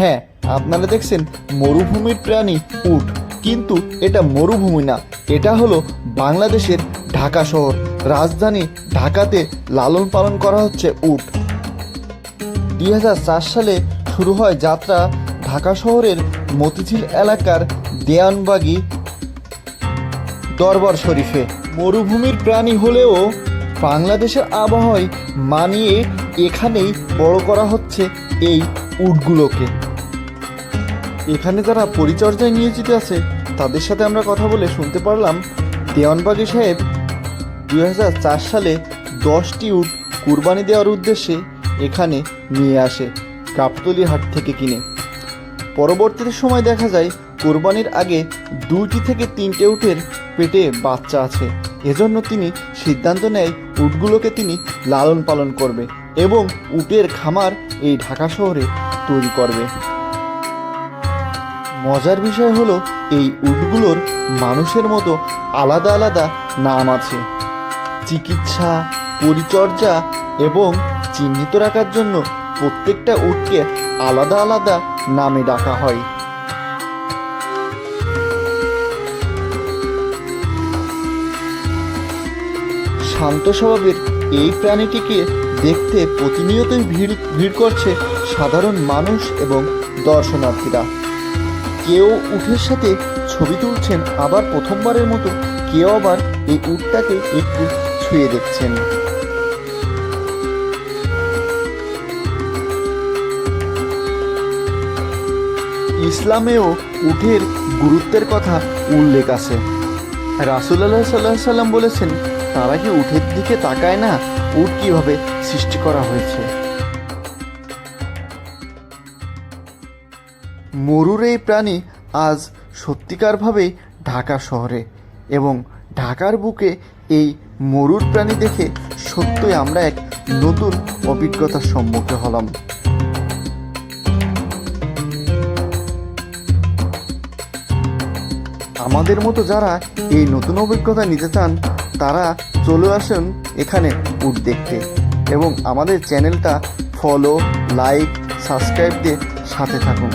হ্যাঁ, আপনারা দেখছেন মরুভূমির প্রাণী উট, কিন্তু এটা মরুভূমি না, এটা হলো বাংলাদেশের ঢাকা শহর। রাজধানী ঢাকাতে লালন পালন করা হচ্ছে উট। 2004 সালে শুরু হয় যাত্রা ঢাকা শহরের মতিঝিল এলাকার দেওয়ানবাগী দরবার শরীফে। মরুভূমির প্রাণী হলেও বাংলাদেশের আবহাওয়ায় মানিয়ে এখানেই বড় করা হচ্ছে এই উটগুলোকে। এখানে যারা পরিচর্যায় নিয়োজিত আছে তাদের সাথে আমরা কথা বলে শুনতে পারলাম দেওয়ানবাগী সাহেব 2004 সালে 10টি উট কুরবানি দেওয়ার উদ্দেশ্যে এখানে নিয়ে আসে গাবতলী হাট থেকে কিনে। পরবর্তীতে সময় দেখা যায় কোরবানির আগে 2টি থেকে 3টে উটের পেটে বাচ্চা আছে, এজন্য তিনি সিদ্ধান্ত নেয় উটগুলোকে তিনি লালন পালন করবে এবং উটের খামার এই ঢাকা শহরে তৈরি করবে। মজার বিষয় হলো এই উটগুলোর মানুষের মতো আলাদা আলাদা নাম আছে। চিকিৎসা, পরিচর্যা এবং চিহ্নিত রাখার জন্য প্রত্যেকটা উটকে আলাদা আলাদা নামে ডাকা হয়। শান্ত স্বভাবের এই প্রাণীটিকে দেখতে প্রতিনিয়তই ভিড় করছে সাধারণ মানুষ এবং দর্শনার্থীরা। কেউ উটের সাথে ছবি তুলছেন, আবার প্রথমবারের মতো কেউ আবার এই উটটাকে একটু ছুঁয়ে দেখছেন। ইসলামেও উটের গুরুত্বের কথা উল্লেখ আছে। রাসূলুল্লাহ সাল্লাল্লাহু আলাইহি সাল্লাম বলেছেন, তারা কি উটের দিকে তাকায় না? উট কিভাবে সৃষ্টি করা হয়েছে। মরুর এই প্রাণী আজ সত্যিকারভাবেই ঢাকা শহরে, এবং ঢাকার বুকে এই মরুর প্রাণী দেখে সত্যই আমরা এক নতুন অভিজ্ঞতার সম্মুখীন হলাম। আমাদের মতো যারা এই নতুন অভিজ্ঞতা নিতে চান তারা চলে আসুন এখানে উট দেখতে, এবং আমাদের চ্যানেলটা ফলো, লাইক, সাবস্ক্রাইব দিয়ে সাথে থাকুন।